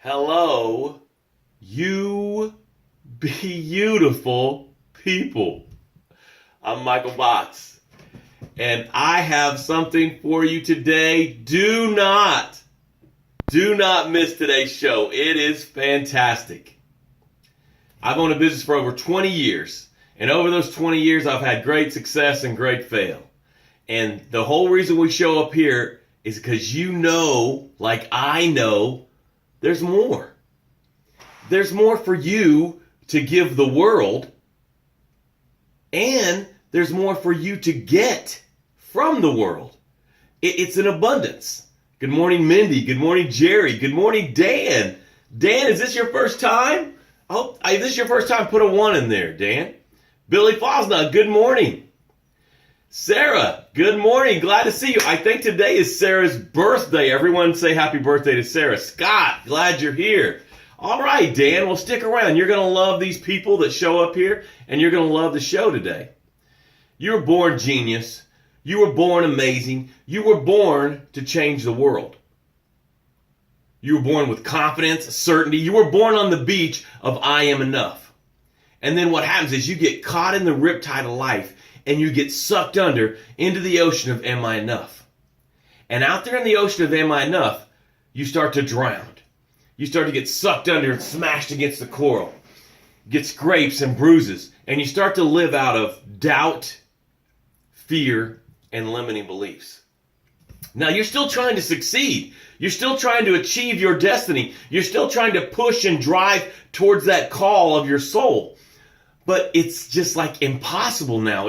Hello, you beautiful people. I'm Michael Botts, and I have something for you today. Do not miss today's show. It is fantastic. I've owned a business for over 20 years, and over those 20 years, I've had great success and great fail. And the whole reason we show up here is because you know, like I know, there's more. There's more for you to give the world, and there's more for you to get from the world. It's an abundance. Good morning, Mindy. Good morning, Jerry. Good morning, Dan. Dan, is this your first time? Oh, if this is your first time, put a 1 in there, Dan. Billy Fosna, good morning. Sarah, good morning. Glad to see you. I think today is Sarah's birthday. Everyone say happy birthday to Sarah. Scott, glad you're here. All right, Dan, well, stick around. You're going to love these people that show up here, and you're going to love the show today. You were born genius. You were born amazing. You were born to change the world. You were born with confidence, certainty. You were born on the beach of I am enough. And then what happens is you get caught in the riptide of life, and you get sucked under into the ocean of am I enough? And out there in the ocean of am I enough, you start to drown. You start to get sucked under and smashed against the coral. Get scrapes and bruises. And you start to live out of doubt, fear, and limiting beliefs. Now, you're still trying to succeed. You're still trying to achieve your destiny. You're still trying to push and drive towards that call of your soul. But it's just like impossible now.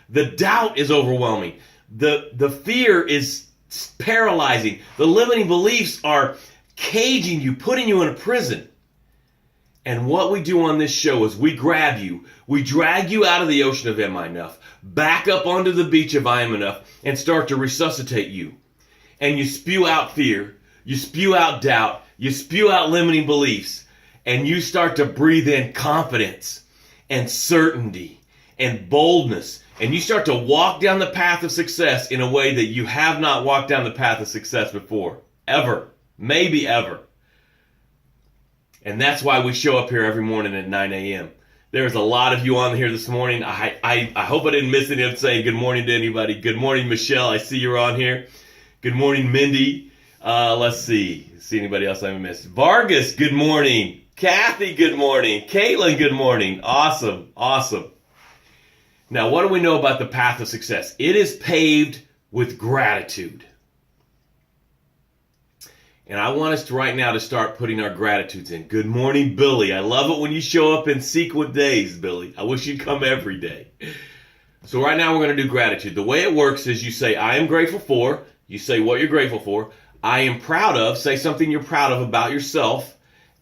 The doubt is overwhelming. The fear is paralyzing. The limiting beliefs are caging you, putting you in a prison. And what we do on this show is we grab you, we drag you out of the ocean of am I enough, back up onto the beach of I am enough, and start to resuscitate you. And you spew out fear, you spew out doubt, you spew out limiting beliefs, and you start to breathe in confidence and certainty and boldness. And you start to walk down the path of success in a way that you have not walked down the path of success before. Ever. Maybe ever. And that's why we show up here every morning at 9 a.m. There's a lot of you on here this morning. I hope I didn't miss any of saying good morning to anybody. Good morning, Michelle. I see you're on here. Good morning, Mindy. Let's see. See anybody else I missed? Vargas, good morning. Kathy, good morning. Caitlin, good morning. Awesome. Now, what do we know about the path of success? It is paved with gratitude. And I want us to right now to start putting our gratitudes in. Good morning, Billy. I love it when you show up in sequent days, Billy. I wish you'd come every day. So right now we're going to do gratitude. The way it works is you say, I am grateful for. You say what you're grateful for. I am proud of. Say something you're proud of about yourself.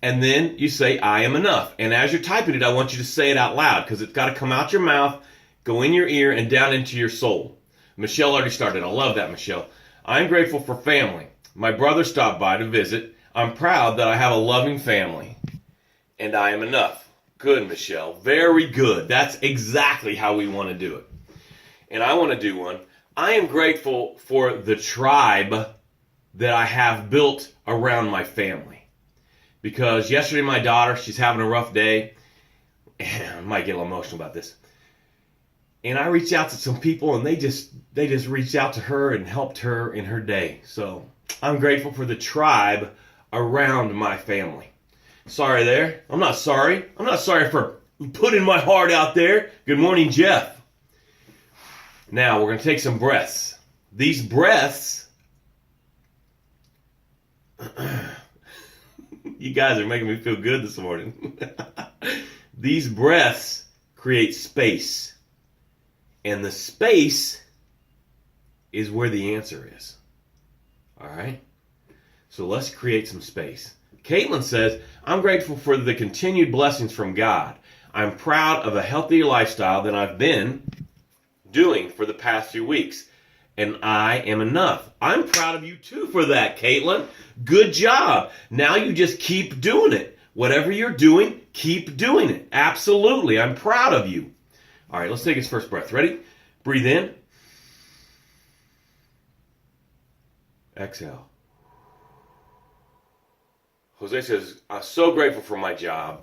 And then you say, I am enough. And as you're typing it, I want you to say it out loud because it's got to come out your mouth, go in your ear, and down into your soul. Michelle already started. I love that, Michelle. I'm grateful for family. My brother stopped by to visit. I'm proud that I have a loving family. And I am enough. Good, Michelle. Very good. That's exactly how we want to do it. And I want to do one. I am grateful for the tribe that I have built around my family. Because yesterday my daughter, she's having a rough day. I might get a little emotional about this. And I reached out to some people and they just reached out to her and helped her in her day. So I'm grateful for the tribe around my family. Sorry there. I'm not sorry. I'm not sorry for putting my heart out there. Good morning, Jeff. Now we're going to take some breaths. These breaths, you guys are making me feel good this morning. These breaths create space. And the space is where the answer is. All right? So let's create some space. Caitlin says, I'm grateful for the continued blessings from God. I'm proud of a healthier lifestyle than I've been doing for the past few weeks. And I am enough. I'm proud of you too for that, Caitlin. Good job. Now you just keep doing it. Whatever you're doing, keep doing it. Absolutely. I'm proud of you. All right, let's take his first breath. Ready? Breathe in. Exhale. Jose says, I'm so grateful for my job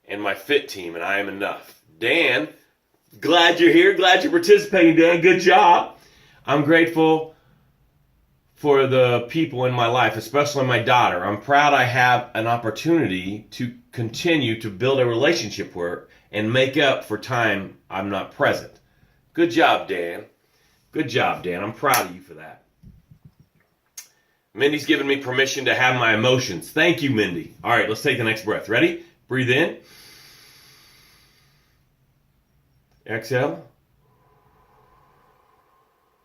and my fit team, and I am enough. Dan, glad you're here. Glad you're participating, Dan. Good job. I'm grateful for the people in my life, especially my daughter. I'm proud I have an opportunity to continue to build a relationship with her and make up for time I'm not present. Good job, Dan. Good job, Dan. I'm proud of you for that. Mindy's given me permission to have my emotions. Thank you, Mindy. All right, let's take the next breath. Ready? Breathe in. Exhale.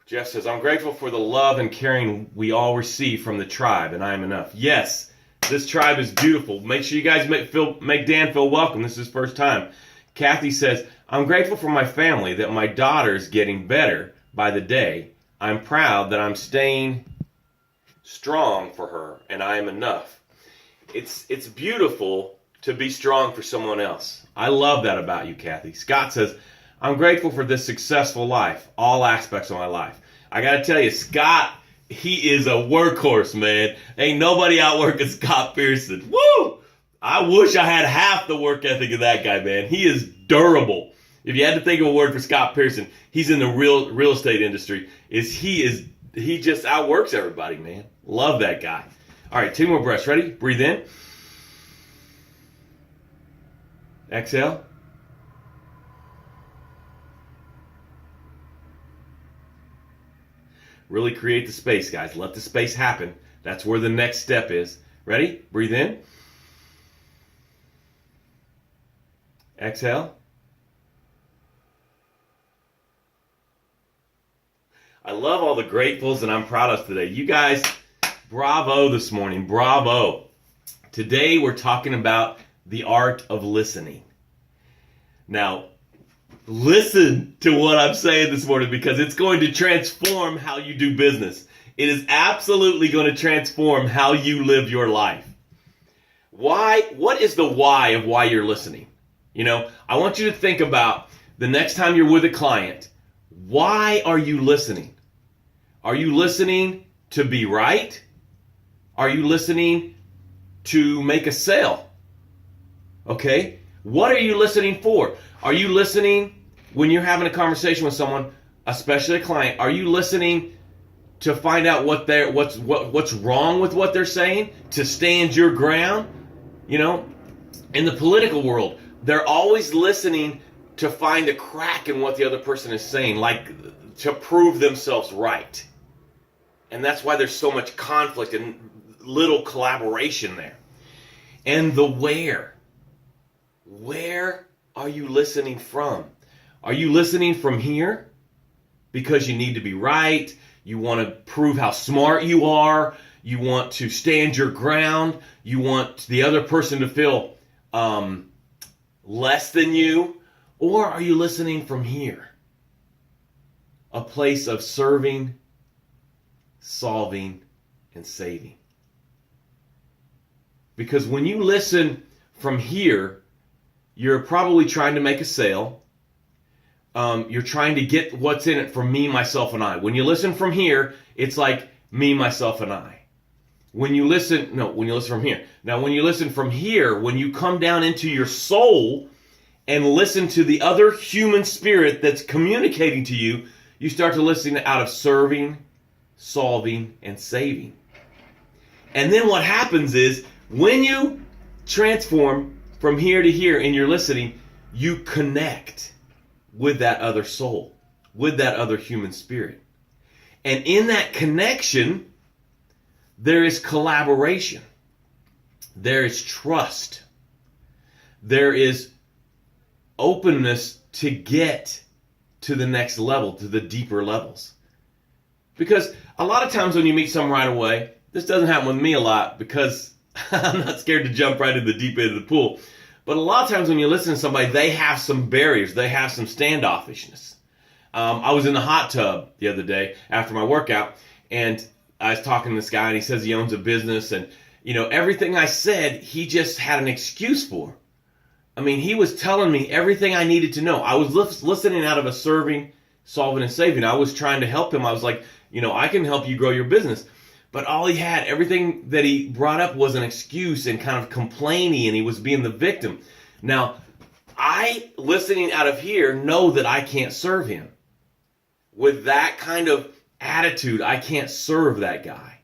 Jeff says, I'm grateful for the love and caring we all receive from the tribe, and I am enough. Yes, this tribe is beautiful. Make sure you guys make Dan feel welcome. This is his first time. Kathy says, I'm grateful for my family, that my daughter's getting better by the day. I'm proud that I'm staying strong for her, and I am enough. It's beautiful to be strong for someone else. I love that about you, Kathy. Scott says, I'm grateful for this successful life, all aspects of my life. I got to tell you, Scott, he is a workhorse, man. Ain't nobody outworking Scott Pearson. Woo! I wish I had half the work ethic of that guy, man. He is durable. If you had to think of a word for Scott Pearson, he's in the real estate industry. He just outworks everybody, man. Love that guy. All right, 2 more breaths. Ready? Breathe in. Exhale. Really create the space, guys. Let the space happen. That's where the next step is. Ready? Breathe in. Exhale. I love all the gratefuls and I'm proud of today. You guys, bravo this morning. Bravo. Today we're talking about the art of listening. Now, listen to what I'm saying this morning because it's going to transform how you do business. It is absolutely going to transform how you live your life. Why? What is the why of why you're listening? You know, I want you to think about the next time you're with a client. Why are you listening? Are you listening to be right? Are you listening to make a sale? Okay? What are you listening for? Are you listening when you're having a conversation with someone, especially a client? Are you listening to find out what's wrong with what they're saying? To stand your ground? You know, in the political world, they're always listening to find a crack in what the other person is saying, like to prove themselves right. And that's why there's so much conflict and little collaboration there. And the where. Where are you listening from? Are you listening from here because you need to be right? You want to prove how smart you are. You want to stand your ground. You want the other person to feel less than you. Or are you listening from here? A place of serving, solving, and saving. Because when you listen from here, you're probably trying to make a sale. You're trying to get what's in it for me, myself, and I. When you listen from here, it's like me, myself, and I. When you listen from here. Now, when you listen from here, when you come down into your soul and listen to the other human spirit that's communicating to you, you start to listen out of serving, solving, and saving. And then what happens is, when you transform from here to here and you're listening, you connect with that other soul, with that other human spirit. And in that connection, there is collaboration. There is trust. There is openness to get to the next level, to the deeper levels. Because a lot of times when you meet someone right away, this doesn't happen with me a lot because I'm not scared to jump right into the deep end of the pool. But a lot of times when you listen to somebody, they have some barriers. They have some standoffishness. I was in the hot tub the other day after my workout, and I was talking to this guy, and he says he owns a business, and everything I said, he just had an excuse for. I mean, he was telling me everything I needed to know. I was listening out of a serving, solving, and saving. I was trying to help him. I was like, I can help you grow your business. But all he had, everything that he brought up was an excuse and kind of complaining, and he was being the victim. Now, I, listening out of here, know that I can't serve him. With that kind of attitude, I can't serve that guy.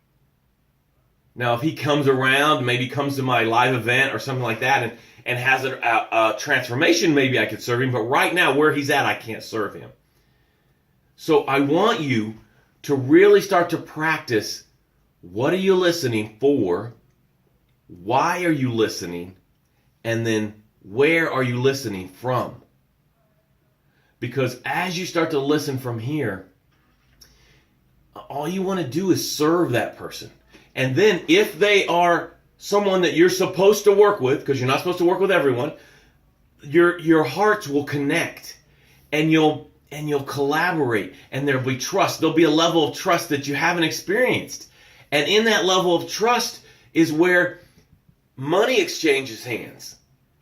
Now, if he comes around, maybe comes to my live event or something like that, and has a transformation, maybe I could serve him. But right now, where he's at, I can't serve him. So I want you to really start to practice. What are you listening for? Why are you listening? And then where are you listening from? Because as you start to listen from here, all you want to do is serve that person. And then if they are someone that you're supposed to work with, because you're not supposed to work with everyone, your hearts will connect, and you'll collaborate, and there'll be trust. There'll be a level of trust that you haven't experienced. And in that level of trust is where money exchanges hands,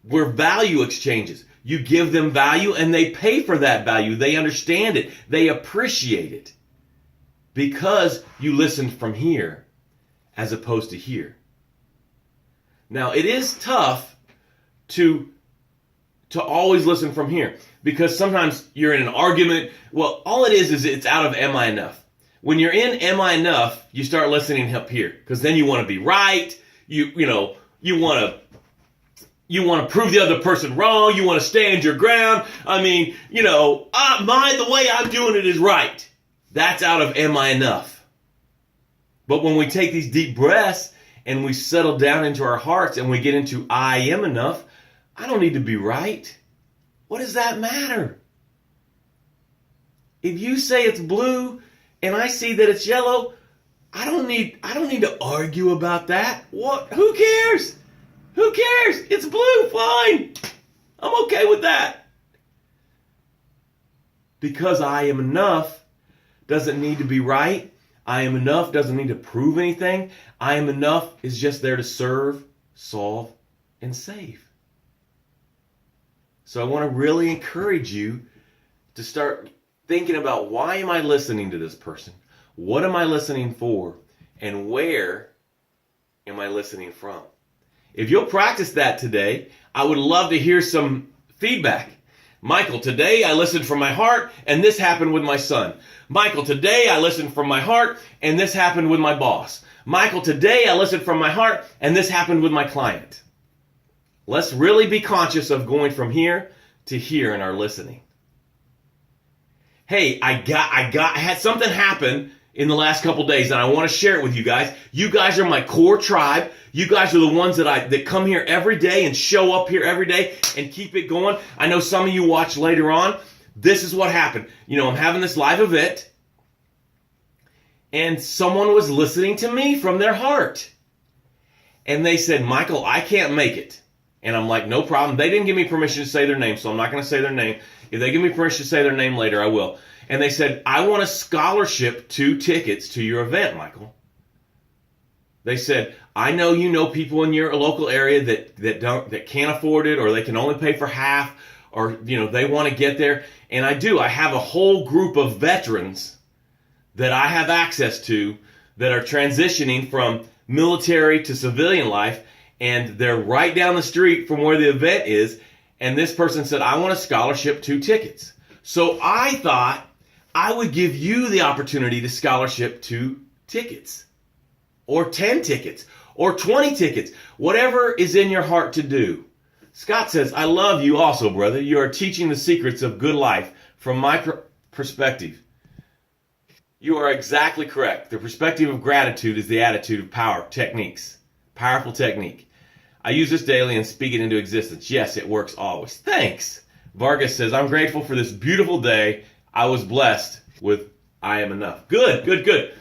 where value exchanges. You give them value and they pay for that value. They understand it. They appreciate it because you listened from here as opposed to here. Now, it is tough to always listen from here because sometimes you're in an argument. Well, all it is it's out of am I enough? When you're in am I enough, you start listening up here because then you want to be right. You want to prove the other person wrong. You want to stand your ground. I mean, the way I'm doing it is right. That's out of am I enough? But when we take these deep breaths and we settle down into our hearts and we get into I am enough, I don't need to be right. What does that matter? If you say it's blue and I see that it's yellow, I don't need to argue about that. What? Who cares? Who cares? It's blue, fine. I'm okay with that. Because I am enough doesn't need to be right. I am enough doesn't need to prove anything. I am enough is just there to serve, solve, and save. So I want to really encourage you to start thinking about why am I listening to this person? What am I listening for? And where am I listening from? If you'll practice that today, I would love to hear some feedback. Michael, today I listened from my heart and this happened with my son. Michael, today I listened from my heart and this happened with my boss. Michael, today I listened from my heart and this happened with my client. Let's really be conscious of going from here to here in our listening. Hey, I had something happen in the last couple days and I want to share it with you guys. You guys are my core tribe. You guys are the ones that come here every day and show up here every day and keep it going. I know some of you watch later on. This is what happened. I'm having this live event and someone was listening to me from their heart. And they said, Michael, I can't make it. And I'm like, no problem. They didn't give me permission to say their name, so I'm not going to say their name. If they give me permission to say their name later, I will. And they said, I want a scholarship 2 tickets to your event, Michael. They said, I know you know people in your local area that can't afford it, or they can only pay for half, or they want to get there. And I do. I have a whole group of veterans that I have access to that are transitioning from military to civilian life, and they're right down the street from where the event is. And this person said, I want a scholarship 2 tickets. So I thought I would give you the opportunity to scholarship 2 tickets, or 10 tickets, or 20 tickets, whatever is in your heart to do. Scott says, I love you also, brother. You are teaching the secrets of good life from my perspective. You are exactly correct. The perspective of gratitude is the attitude of power techniques. Powerful technique. I use this daily and speak it into existence. Yes, it works always. Thanks. Vargas says, I'm grateful for this beautiful day. I was blessed with I am enough. Good, good, good.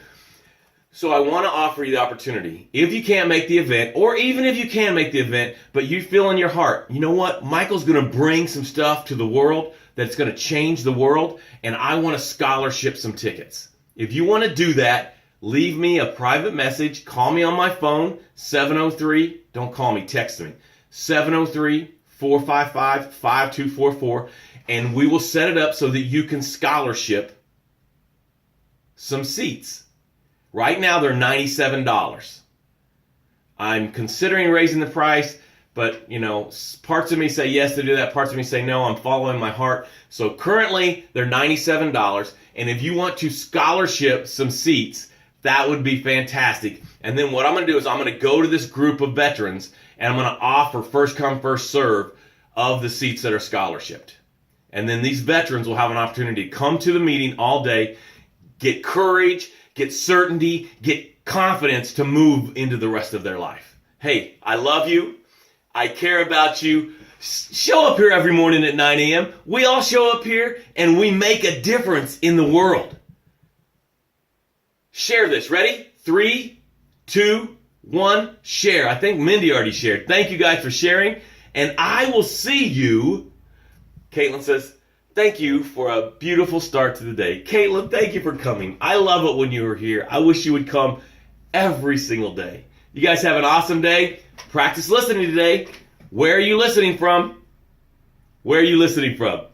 So I want to offer you the opportunity. If you can't make the event, or even if you can make the event, but you feel in your heart, you know what? Michael's going to bring some stuff to the world that's going to change the world, and I want to scholarship some tickets. If you want to do that, leave me a private message. Call me on my phone, 703. Don't call me, text me. 703-455-5244. And we will set it up so that you can scholarship some seats. Right now, they're $97. I'm considering raising the price, but, parts of me say yes to do that. Parts of me say no, I'm following my heart. So currently, they're $97. And if you want to scholarship some seats, that would be fantastic. And then what I'm going to do is I'm going to go to this group of veterans, and I'm going to offer first come, first serve of the seats that are scholarshiped. And then these veterans will have an opportunity to come to the meeting all day, get courage, get certainty, get confidence to move into the rest of their life. Hey, I love you. I care about you. Show up here every morning at 9 a.m. We all show up here and we make a difference in the world. Share this. Ready? 3, 2, 1, share. I think Mindy already shared. Thank you guys for sharing. And I will see you. Caitlin says, thank you for a beautiful start to the day. Caitlin, thank you for coming. I love it when you are here. I wish you would come every single day. You guys have an awesome day. Practice listening today. Where are you listening from? Where are you listening from?